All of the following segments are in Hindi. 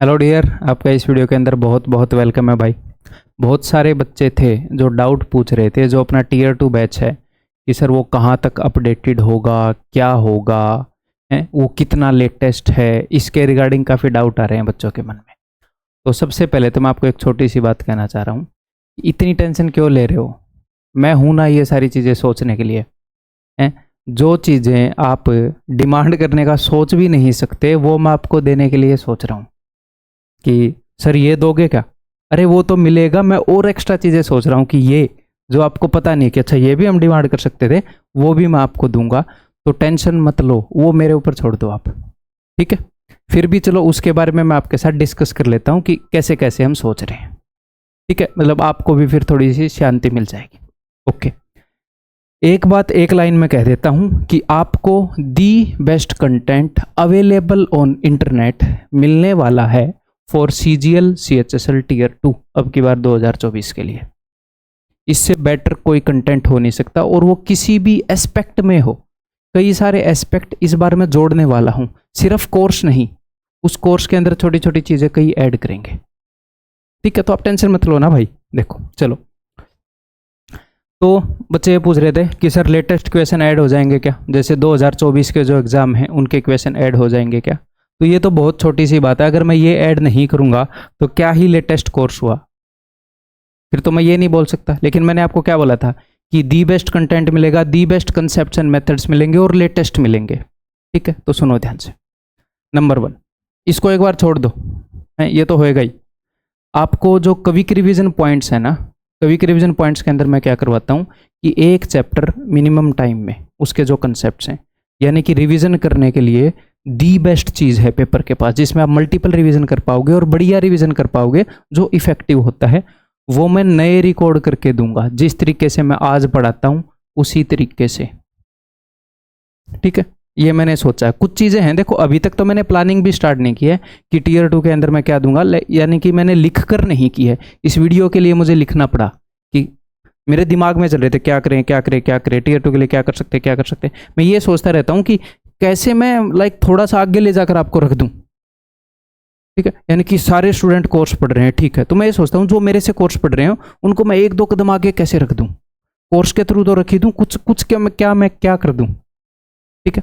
हेलो डियर, आपका इस वीडियो के अंदर बहुत बहुत वेलकम है भाई। बहुत सारे बच्चे थे जो डाउट पूछ रहे थे, जो अपना टीयर 2 बैच है कि सर वो कहाँ तक अपडेटेड होगा, क्या होगा है, वो कितना लेटेस्ट है, इसके रिगार्डिंग काफ़ी डाउट आ रहे हैं बच्चों के मन में। तो सबसे पहले तो मैं आपको एक छोटी सी बात कहना चाह रहा हूँ, इतनी टेंशन क्यों ले रहे हो? मैं हूँ ना ये सारी चीज़ें सोचने के लिए। हैं, जो चीज़ें आप डिमांड करने का सोच भी नहीं सकते वो मैं आपको देने के लिए सोच रहा हूँ कि सर ये दोगे क्या? अरे वो तो मिलेगा, मैं और एक्स्ट्रा चीज़ें सोच रहा हूँ कि ये जो आपको पता नहीं कि अच्छा ये भी हम डिमांड कर सकते थे, वो भी मैं आपको दूंगा। तो टेंशन मत लो, वो मेरे ऊपर छोड़ दो आप, ठीक है? फिर भी चलो उसके बारे में मैं आपके साथ डिस्कस कर लेता हूँ कि कैसे कैसे हम सोच रहे हैं, ठीक है? मतलब आपको भी फिर थोड़ी सी शांति मिल जाएगी। ओके, एक बात एक लाइन में कह देता हूँ कि आपको the best content available on internet मिलने वाला है फॉर CGL CHSL टीयर 2 अब की बार 2024 के लिए। इससे बेटर कोई कंटेंट हो नहीं सकता, और वो किसी भी एस्पेक्ट में हो। कई सारे एस्पेक्ट इस बार मैं जोड़ने वाला हूं, सिर्फ कोर्स नहीं, उस कोर्स के अंदर छोटी छोटी चीजें कई ऐड करेंगे, ठीक है? तो आप टेंशन मत लो ना भाई। देखो चलो, तो बच्चे ये पूछ रहे थे कि सर लेटेस्ट क्वेश्चन ऐड हो जाएंगे क्या, जैसे 2024 के जो एग्जाम हैं उनके क्वेश्चन ऐड हो जाएंगे क्या? तो ये तो बहुत छोटी सी बात है। अगर मैं ये ऐड नहीं करूंगा तो क्या ही लेटेस्ट कोर्स हुआ? फिर तो मैं ये नहीं बोल सकता। लेकिन मैंने आपको क्या बोला था कि दी बेस्ट कंटेंट मिलेगा, the best concepts and methods मिलेंगे और लेटेस्ट मिलेंगे, ठीक है? तो सुनो ध्यान से। नंबर 1, इसको एक बार छोड़ दो, ये तो होएगा ही। आपको जो क्विक रिवीजन पॉइंट्स है ना, क्विक रिवीजन पॉइंट्स के अंदर मैं क्या करवाता हूँ कि एक चैप्टर मिनिमम टाइम में उसके जो कंसेप्ट्स हैं, यानी कि रिवीजन करने के लिए दी बेस्ट चीज़ है पेपर के पास, जिसमें आप मल्टीपल रिवीजन कर पाओगे और बढ़िया रिवीजन कर पाओगे, जो इफेक्टिव होता है, वो मैं नए रिकॉर्ड करके दूंगा। जिस तरीके से मैं आज पढ़ाता हूँ उसी तरीके से, ठीक है? ये मैंने सोचा है। कुछ चीज़ें हैं, देखो अभी तक तो मैंने प्लानिंग भी स्टार्ट नहीं की है कि टीयर 2 के अंदर मैं क्या दूंगा, यानी कि मैंने लिख कर नहीं की है। इस वीडियो के लिए मुझे लिखना पड़ा कि मेरे दिमाग में चल रहे थे क्या करें क्या करें क्या करें, टीयर 2 के लिए क्या कर सकते क्या कर सकते। मैं ये सोचता रहता हूँ कि कैसे मैं थोड़ा सा आगे ले जाकर आपको रख दूं, ठीक है? यानी कि सारे स्टूडेंट कोर्स पढ़ रहे हैं, ठीक है, तो मैं ये सोचता हूँ जो मेरे से कोर्स पढ़ रहे हो उनको मैं एक दो कदम आगे कैसे रख दूं, कोर्स के थ्रू तो रख ही दूं, कुछ कुछ मैं क्या कर दूं, ठीक है?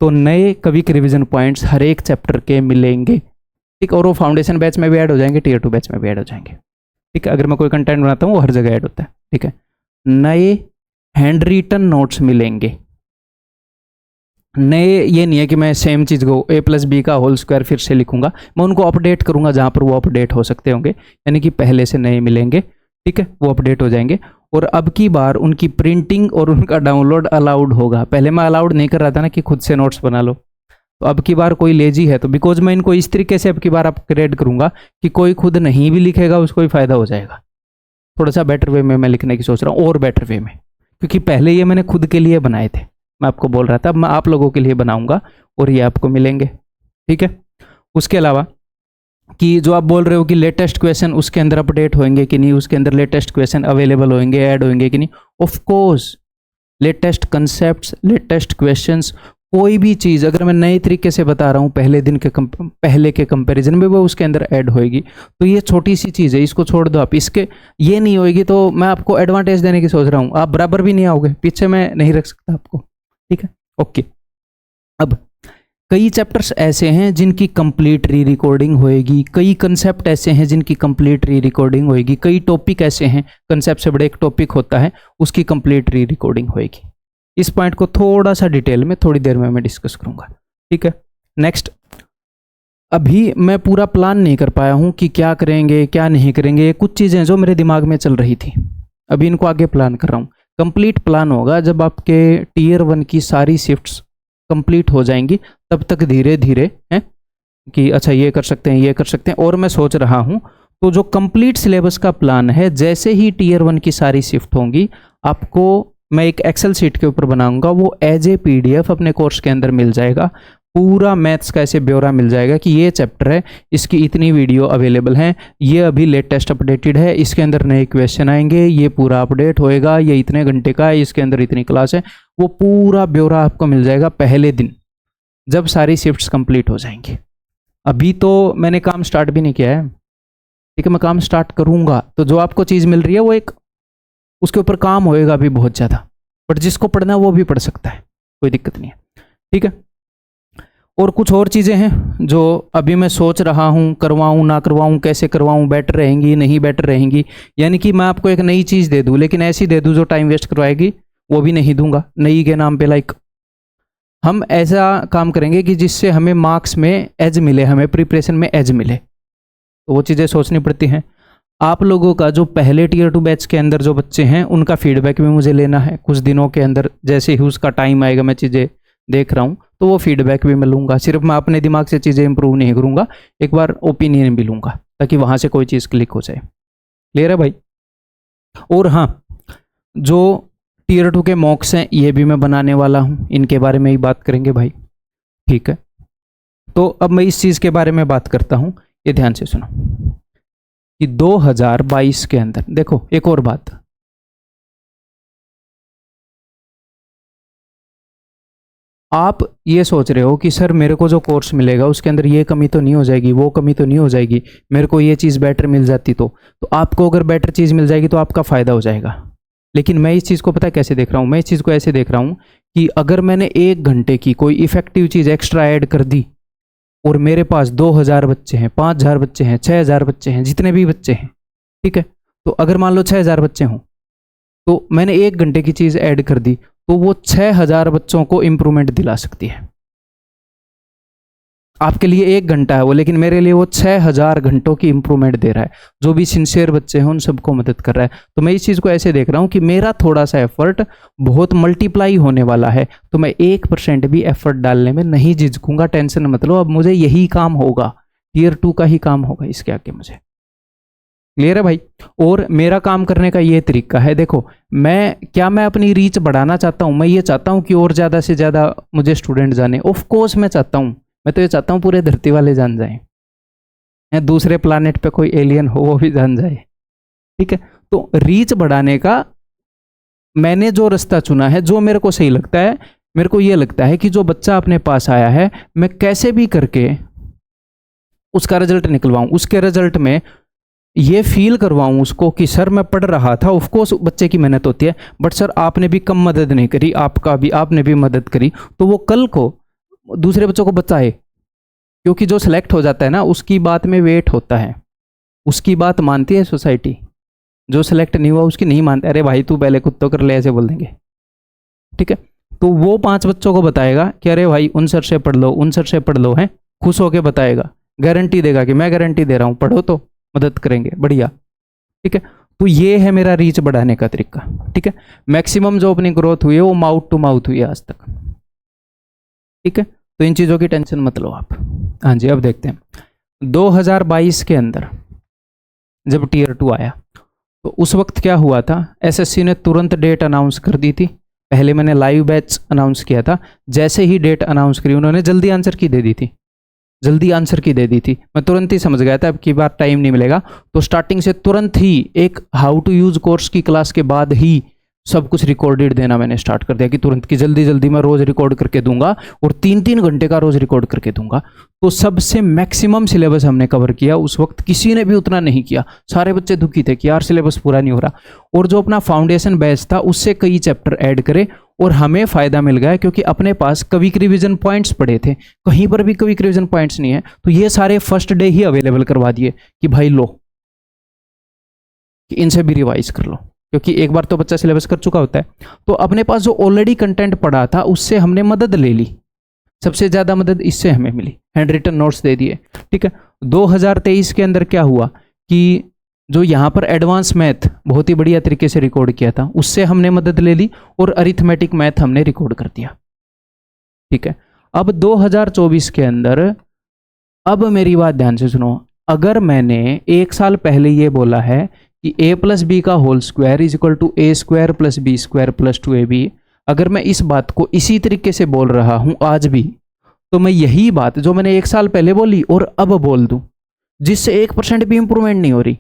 तो नए क्विक रिवीजन पॉइंट्स हर एक चैप्टर के मिलेंगे, ठीक? और वो फाउंडेशन बैच में भी ऐड हो जाएंगे, टीयर 2 बैच में भी ऐड हो जाएंगे, ठीक है? अगर मैं कोई कंटेंट बनाता हूँ वो हर जगह ऐड होता है, ठीक है? नए हैंड रिटन नोट्स मिलेंगे। नए ये नहीं है कि मैं सेम चीज़ को a+b का होल स्क्वायर फिर से लिखूंगा, मैं उनको अपडेट करूंगा जहां पर वो अपडेट हो सकते होंगे, यानी कि पहले से नए मिलेंगे, ठीक है? वो अपडेट हो जाएंगे। और अब की बार उनकी प्रिंटिंग और उनका डाउनलोड अलाउड होगा। पहले मैं अलाउड नहीं कर रहा था ना कि खुद से नोट्स बना लो, तो अब की बार कोई लेजी है तो बिकॉज मैं इनको इस तरीके से अब की बार अपग्रेड करूंगा कि कोई खुद नहीं भी लिखेगा उसको भी फायदा हो जाएगा। थोड़ा सा बेटर वे में मैं लिखने की सोच रहा हूँ, और बेटर वे में, क्योंकि पहले ये मैंने खुद के लिए बनाए थे, मैं आपको बोल रहा था, अब मैं आप लोगों के लिए बनाऊंगा और ये आपको मिलेंगे, ठीक है? उसके अलावा कि जो आप बोल रहे हो कि लेटेस्ट क्वेश्चन उसके अंदर अपडेट होंगे कि नहीं, उसके अंदर लेटेस्ट क्वेश्चन अवेलेबल होंगे, ऐड होंगे कि नहीं, of course latest concepts, latest questions, कोई भी चीज़ अगर मैं नए तरीके से बता रहा हूँ पहले के कंपैरिजन में, वो उसके अंदर ऐड होएगी। तो ये छोटी सी चीज़ है, इसको छोड़ दो आप। इसके ये नहीं होएगी तो मैं आपको एडवांटेज देने की सोच रहा हूँ, आप बराबर भी नहीं आओगे, पीछे मैं नहीं रख सकता आपको, ठीक है? ओके, अब कई चैप्टर्स ऐसे हैं जिनकी कंप्लीट री रिकॉर्डिंग होएगी, कई कंसेप्ट ऐसे हैं जिनकी कंप्लीट री रिकॉर्डिंग होएगी, कई टॉपिक ऐसे हैं, कंसेप्ट से बड़े एक टॉपिक होता है उसकी कंप्लीट री रिकॉर्डिंग होएगी। इस पॉइंट को थोड़ा सा डिटेल में थोड़ी देर में मैं डिस्कस करूंगा, ठीक है? नेक्स्ट, अभी मैं पूरा प्लान नहीं कर पाया हूं कि क्या करेंगे क्या नहीं करेंगे, कुछ चीज़ें जो मेरे दिमाग में चल रही थी, अभी इनको आगे प्लान कर रहा हूँ। कंप्लीट प्लान होगा जब आपके टीयर 1 की सारी शिफ्ट्स कंप्लीट हो जाएंगी, तब तक धीरे धीरे हैं कि अच्छा ये कर सकते हैं ये कर सकते हैं। और मैं सोच रहा हूँ तो जो कंप्लीट सिलेबस का प्लान है, जैसे ही टीयर 1 की सारी शिफ्ट होंगी आपको मैं एक एक्सेल शीट के ऊपर बनाऊंगा, वो एज ए PDF अपने कोर्स के अंदर मिल जाएगा। पूरा मैथ्स का ऐसे ब्यौरा मिल जाएगा कि ये चैप्टर है, इसकी इतनी वीडियो अवेलेबल हैं, ये अभी लेटेस्ट अपडेटेड है, इसके अंदर नए क्वेश्चन आएंगे, ये पूरा अपडेट होएगा, ये इतने घंटे का है, इसके अंदर इतनी क्लास है, वो पूरा ब्यौरा आपको मिल जाएगा पहले दिन जब सारी शिफ्ट्स कंप्लीट हो जाएंगी। अभी तो मैंने काम स्टार्ट भी नहीं किया है, ठीक है, मैं काम स्टार्ट करूंगा तो जो आपको चीज़ मिल रही है वो एक उसके ऊपर काम होएगा भी बहुत ज़्यादा, बट जिसको पढ़ना है वो भी पढ़ सकता है, कोई दिक्कत नहीं है, ठीक है। और कुछ और चीज़ें हैं जो अभी मैं सोच रहा हूँ करवाऊँ ना करवाऊँ, कैसे करवाऊँ, बेटर रहेंगी नहीं बेटर रहेंगी, यानी कि मैं आपको एक नई चीज़ दे दूँ लेकिन ऐसी दे दूँ जो टाइम वेस्ट करवाएगी, वो भी नहीं दूंगा। नई के नाम पे लाइक हम ऐसा काम करेंगे कि जिससे हमें मार्क्स में एज मिले, हमें प्रिपरेशन में एज मिले, तो वो चीज़ें सोचनी पड़ती हैं। आप लोगों का जो पहले टीयर 2 बैच के अंदर जो बच्चे हैं उनका फीडबैक भी मुझे लेना है कुछ दिनों के अंदर, जैसे ही उसका टाइम आएगा, मैं चीज़ें देख रहा हूँ तो वो फीडबैक भी मैं लूँगा। सिर्फ मैं अपने दिमाग से चीज़ें इंप्रूव नहीं करूँगा, एक बार ओपिनियन भी लूँगा ताकि वहाँ से कोई चीज़ क्लिक हो जाए। क्लियर है भाई? और हाँ, जो टीयर 2 के मॉक्स हैं ये भी मैं बनाने वाला हूँ, इनके बारे में ही बात करेंगे भाई, ठीक है। तो अब मैं इस चीज़ के बारे में बात करता हूँ, ये ध्यान से सुनो कि 2022 के अंदर देखो एक और बात, आप ये सोच रहे हो कि सर मेरे को जो कोर्स मिलेगा उसके अंदर ये कमी तो नहीं हो जाएगी, वो कमी तो नहीं हो जाएगी, मेरे को ये चीज़ बेटर मिल जाती तो आपको अगर बेटर चीज़ मिल जाएगी तो आपका फ़ायदा हो जाएगा। लेकिन मैं इस चीज़ को पता है कैसे देख रहा हूँ, मैं इस चीज़ को ऐसे देख रहा हूँ कि अगर मैंने 1 घंटे की कोई इफेक्टिव चीज़ एक्स्ट्रा ऐड कर दी और मेरे पास 2000 बच्चे हैं, 5000 बच्चे हैं, 6000 बच्चे हैं, जितने भी बच्चे हैं, ठीक है, तो अगर मान लो 6000 बच्चे हों तो मैंने 1 घंटे की चीज़ ऐड कर दी तो वो 6000 बच्चों को इंप्रूवमेंट दिला सकती है। आपके लिए 1 घंटा है वो, लेकिन मेरे लिए वो 6000 घंटों की इंप्रूवमेंट दे रहा है। जो भी सिंसियर बच्चे हैं उन सबको मदद कर रहा है। तो मैं इस चीज़ को ऐसे देख रहा हूँ कि मेरा थोड़ा सा एफर्ट बहुत मल्टीप्लाई होने वाला है, तो मैं 1% भी एफर्ट डालने में नहीं झिझकूंगा। टेंशन मत लो, अब मुझे यही काम होगा, टीयर 2 का ही काम होगा इसके आगे मुझे। क्लियर है भाई? और मेरा काम करने का ये तरीका है, देखो मैं अपनी रीच बढ़ाना चाहता हूँ, मैं ये चाहता हूँ कि और ज़्यादा से ज़्यादा मुझे स्टूडेंट जाने। ऑफ कोर्स मैं चाहता हूँ, मैं तो ये चाहता हूँ पूरे धरती वाले जान जाएं, दूसरे प्लानेट पे कोई एलियन हो वो भी जान जाए, ठीक है। तो रीच बढ़ाने का मैंने जो रास्ता चुना है, जो मेरे को सही लगता है, मेरे को ये लगता है कि जो बच्चा अपने पास आया है मैं कैसे भी करके उसका रिजल्ट निकलवाऊं, उसके रिजल्ट में ये फील करवाऊं उसको कि सर मैं पढ़ रहा था। ऑफ कोर्स बच्चे की मेहनत होती है, बट सर आपने भी कम मदद नहीं करी, आपने भी मदद करी, तो वो कल को दूसरे बच्चों को बताए। क्योंकि जो सिलेक्ट हो जाता है ना उसकी बात में वेट होता है, उसकी बात मानती है सोसाइटी, जो सिलेक्ट नहीं हुआ उसकी नहीं मानते। अरे भाई तू पहले कुत्तों कर ले, ऐसे बोल देंगे, ठीक है। तो वो 5 बच्चों को बताएगा कि अरे भाई उन सर से पढ़ लो, उन सर से पढ़ लो, है खुश होके बताएगा, गारंटी देगा कि मैं गारंटी दे रहा हूँ पढ़ो तो मदद करेंगे, बढ़िया, ठीक है। तो ये है मेरा रीच बढ़ाने का तरीका, ठीक है। मैक्सिमम जो अपनी ग्रोथ हुई है वो माउथ टू माउथ हुई है आज तक, ठीक है। तो इन चीज़ों की टेंशन मत लो आप। हाँ जी, अब देखते हैं 2022 के अंदर जब टीयर 2 आया तो उस वक्त क्या हुआ था, एसएससी ने तुरंत डेट अनाउंस कर दी थी। पहले मैंने लाइव बैच अनाउंस किया था, जैसे ही डेट अनाउंस करी उन्होंने जल्दी आंसर की दे दी थी, जल्दी आंसर की दे दी थी। मैं तुरंत ही समझ गया था अब की बार टाइम नहीं मिलेगा, तो स्टार्टिंग से तुरंत ही एक हाउ टू यूज कोर्स की क्लास के बाद ही सब कुछ रिकॉर्डेड देना मैंने स्टार्ट कर दिया कि तुरंत की जल्दी जल्दी मैं रोज रिकॉर्ड करके दूंगा और 3-3 घंटे का रोज रिकॉर्ड करके दूंगा। तो सबसे मैक्सिमम सिलेबस हमने कवर किया। उस वक्त किसी ने भी उतना नहीं किया, सारे बच्चे दुखी थे कि यार सिलेबस पूरा नहीं हो रहा। और जो अपना फाउंडेशन बैच था उससे कई चैप्टर ऐड करे और हमें फायदा मिल गया क्योंकि अपने पास क्विक रिवीजन पॉइंट्स पड़े थे, कहीं पर भी क्विक रिवीजन पॉइंट्स नहीं है, तो ये सारे फर्स्ट डे ही अवेलेबल करवा दिए कि भाई लो कि इनसे भी रिवाइज कर लो, क्योंकि एक बार तो बच्चा सिलेबस कर चुका होता है। तो अपने पास जो ऑलरेडी कंटेंट पड़ा था उससे हमने मदद ले ली, सबसे ज़्यादा मदद इससे हमें मिली, हैंड रिटन नोट्स दे दिए, ठीक है। 2023 के अंदर क्या हुआ कि जो यहाँ पर एडवांस मैथ बहुत ही बढ़िया तरीके से रिकॉर्ड किया था उससे हमने मदद ले ली और अरिथमेटिक मैथ हमने रिकॉर्ड कर दिया, ठीक है। अब 2024 के अंदर, अब मेरी बात ध्यान से सुनो, अगर मैंने 1 साल पहले ये बोला है कि a + b का whole square is equal to a² + b² + 2ab, अगर मैं इस बात को इसी तरीके से बोल रहा हूं आज भी, तो मैं यही बात जो मैंने 1 साल पहले बोली और अब बोल दूं, जिससे 1% भी इंप्रूवमेंट नहीं हो रही,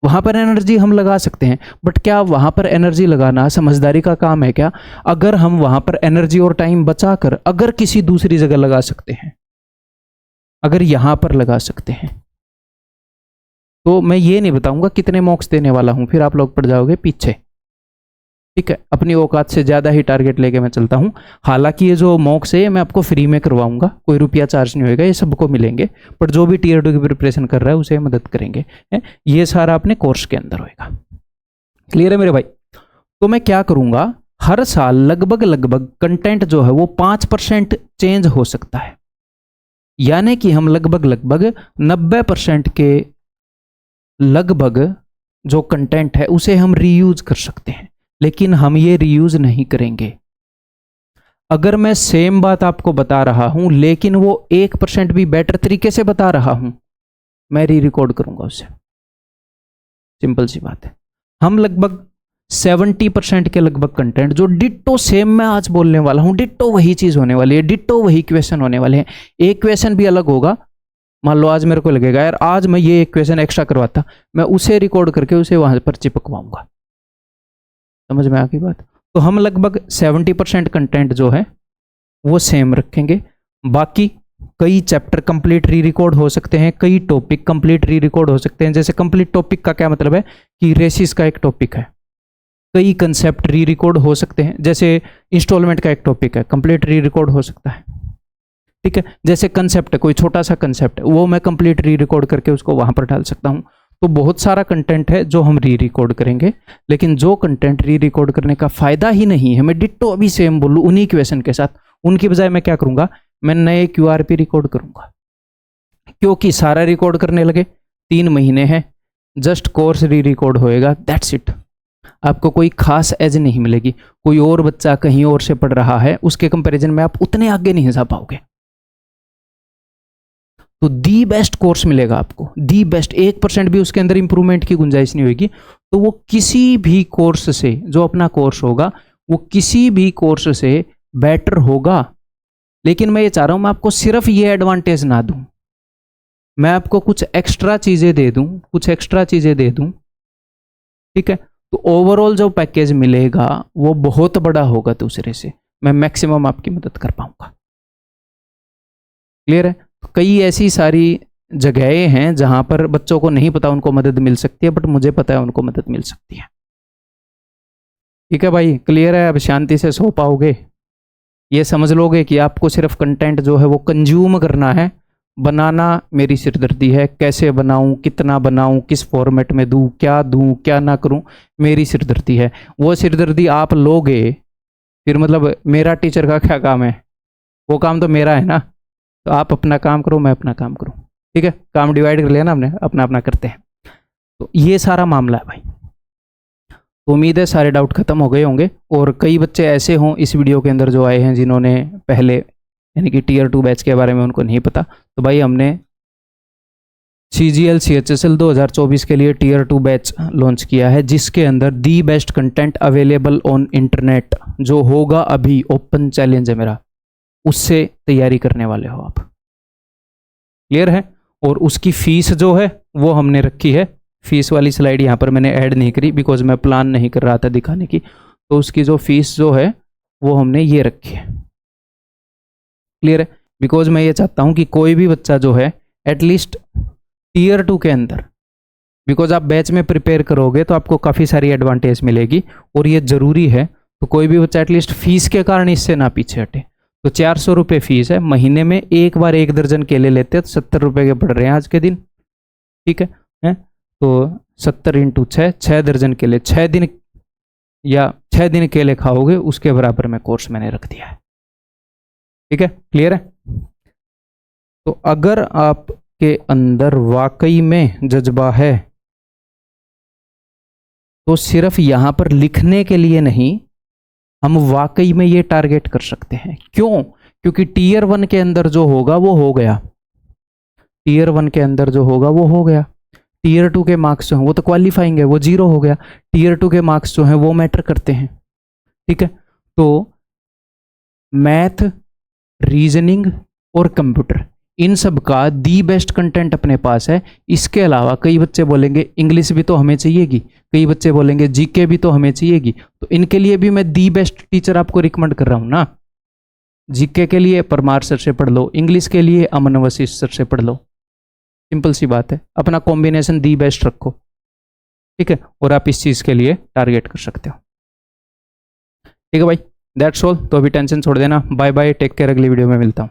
वहां पर एनर्जी हम लगा सकते हैं, बट क्या वहां पर एनर्जी लगाना समझदारी का काम है क्या? अगर हम वहां पर एनर्जी और टाइम बचाकर अगर किसी दूसरी जगह लगा सकते हैं अगर यहाँ पर लगा सकते हैं तो मैं ये नहीं बताऊंगा कितने मॉक्स देने वाला हूँ, फिर आप लोग पड़ जाओगे पीछे। ठीक है, अपनी औकात से ज़्यादा ही टारगेट लेके मैं चलता हूँ। हालांकि ये जो मॉक्स है मैं आपको फ्री में करवाऊंगा, कोई रुपया चार्ज नहीं होगा, ये सबको मिलेंगे, पर जो भी टीयर 2 की प्रिपरेशन कर रहा है उसे मदद करेंगे। ये सारा अपने कोर्स के अंदर होएगा। क्लियर है मेरे भाई? तो मैं क्या करूंगा, हर साल लगभग कंटेंट जो है वो 5% चेंज हो सकता है, यानी कि हम लगभग 90% के लगभग जो कंटेंट है उसे हम रीयूज कर सकते हैं, लेकिन हम ये रीयूज नहीं करेंगे। अगर मैं सेम बात आपको बता रहा हूं लेकिन वो 1% भी बेटर तरीके से बता रहा हूं, मैं री रिकॉर्ड करूंगा उसे। सिंपल सी बात है। हम लगभग 70% के लगभग कंटेंट जो डिट्टो सेम मैं आज बोलने वाला हूं, डिट्टो वही चीज होने वाली है, डिट्टो वही क्वेश्चन होने वाले हैं। एक क्वेश्चन भी अलग होगा। मान लो आज मेरे को लगेगा यार आज मैं ये एक क्वेश्चन एक्स्ट्रा करवाता, मैं उसे रिकॉर्ड करके उसे वहां पर चिपकवाऊंगा। समझ में आ गई बात? तो हम लगभग 70% कंटेंट जो है वो सेम रखेंगे। बाकी कई चैप्टर कंप्लीट री रिकॉर्ड हो सकते हैं, कई टॉपिक कंप्लीट री रिकॉर्ड हो सकते हैं। जैसे कंप्लीट टॉपिक का क्या मतलब है कि रेसिस का एक टॉपिक है, कई कंसेप्ट री रिकॉर्ड हो सकते हैं। जैसे इंस्टॉलमेंट का एक टॉपिक है, कंप्लीट री रिकॉर्ड हो सकता है। ठीक है, जैसे कंसेप्ट है, कोई छोटा सा कंसेप्ट है, वो मैं कंप्लीट री रिकॉर्ड करके उसको वहां पर डाल सकता हूं। तो बहुत सारा कंटेंट है जो हम री रिकॉर्ड करेंगे, लेकिन जो कंटेंट री रिकॉर्ड करने का फायदा ही नहीं है, मैं डिट्टो अभी सेम बोलूं उन्हीं क्वेश्चन के साथ, उनकी बजाय मैं क्या करूंगा, मैं नए QRP रिकॉर्ड करूंगा। क्योंकि सारा रिकॉर्ड करने लगे 3 महीने हैं, जस्ट कोर्स री रिकॉर्ड होएगा, दैट्स इट। आपको कोई खास एज नहीं मिलेगी। कोई और बच्चा कहीं और से पढ़ रहा है, उसके कंपैरिजन में आप उतने आगे नहीं जा पाओगे। तो दी बेस्ट कोर्स मिलेगा आपको, दी बेस्ट। 1% भी उसके अंदर इंप्रूवमेंट की गुंजाइश नहीं होगी। तो वो किसी भी कोर्स से, जो अपना कोर्स होगा वो किसी भी कोर्स से बेटर होगा। लेकिन मैं ये चाह रहा हूं मैं आपको सिर्फ ये एडवांटेज ना दूं, मैं आपको कुछ एक्स्ट्रा चीजें दे दूं, ठीक है? तो ओवरऑल जो पैकेज मिलेगा वो बहुत बड़ा होगा दूसरे से, मैं मैक्सिमम आपकी मदद कर पाऊंगा। क्लियर है? तो कई ऐसी सारी जगहें हैं जहां पर बच्चों को नहीं पता उनको मदद मिल सकती है, बट मुझे पता है उनको मदद मिल सकती है। ठीक है भाई, क्लियर है? अब शांति से सो पाओगे, ये समझ लोगे कि आपको सिर्फ कंटेंट जो है वो कंज्यूम करना है, बनाना मेरी सिरदर्दी है। कैसे बनाऊं, कितना बनाऊं, किस फॉर्मेट में दूं, क्या ना करूं, मेरी सिरदर्दी है। वो सिरदर्दी आप लोगे फिर मतलब मेरा टीचर का क्या काम है? वो काम तो मेरा है ना। तो आप अपना काम करो, मैं अपना काम करूं। ठीक है, काम डिवाइड कर लिया ना हमने, अपना अपना करते हैं। तो ये सारा मामला है भाई। तो उम्मीद है सारे डाउट खत्म हो गए होंगे, और कई बच्चे ऐसे हों इस वीडियो के अंदर जो आए हैं जिन्होंने पहले यानी कि टीयर 2 बैच के बारे में उनको नहीं पता। तो भाई हमने CGL CHSL 2024 के लिए टीयर 2 बैच लॉन्च किया है, जिसके अंदर the best content available on internet जो होगा, अभी ओपन चैलेंज है मेरा, उससे तैयारी करने वाले हो आप। क्लियर है? और उसकी फीस जो है वो हमने रखी है, फीस वाली स्लाइड यहाँ पर मैंने ऐड नहीं करी बिकॉज मैं प्लान नहीं कर रहा था दिखाने की। तो उसकी जो फीस जो है वो हमने ये रखी है। क्लियर है? बिकॉज मैं ये चाहता हूँ कि कोई भी बच्चा जो है एटलीस्ट टीयर 2 के अंदर, बिकॉज आप बैच में प्रिपेयर करोगे तो आपको काफ़ी सारी एडवांटेज मिलेगी और ये ज़रूरी है। तो कोई भी बच्चा एटलीस्ट फीस के कारण इससे ना पीछे हटे। तो 400 रुपये फीस है, महीने में एक बार 1 दर्जन केले लेते हैं तो 70 रुपये के पड़ रहे हैं आज के दिन। ठीक है? तो 70 × 6, 6 दर्जन केले 6 दिन, या 6 दिन केले खाओगे उसके बराबर में कोर्स मैंने रख दिया है। ठीक है? क्लियर है? तो अगर आपके अंदर वाकई में जज्बा है तो सिर्फ यहां पर लिखने के लिए नहीं, हम वाकई में ये टारगेट कर सकते हैं। क्यों? क्योंकि टीयर 1 के अंदर जो होगा वो हो गया, टीयर 1 के अंदर जो होगा वो हो गया। टीयर 2 के मार्क्स जो हैं वो तो क्वालिफाइंग है, वो 0 हो गया। टीयर 2 के मार्क्स जो हैं वो मैटर करते हैं। ठीक है? तो मैथ, रीजनिंग और कंप्यूटर, इन सब का दी बेस्ट कंटेंट अपने पास है। इसके अलावा कई बच्चे बोलेंगे इंग्लिश भी तो हमें चाहिएगी, कई बच्चे बोलेंगे जीके भी तो हमें चाहिएगी। तो इनके लिए भी मैं दी बेस्ट टीचर आपको रिकमेंड कर रहा हूं ना। जीके के लिए परमार सर से पढ़ लो, इंग्लिश के लिए अमन वशिष्ठ सर से पढ़ लो। सिंपल सी बात है, अपना कॉम्बिनेशन दी बेस्ट रखो, ठीक है, और आप इस चीज़ के लिए टारगेट कर सकते हो। ठीक है भाई, दैट्स ऑल। तो अभी टेंशन छोड़ देना। बाय बाय, टेक केयर, अगली वीडियो में मिलता हूँ।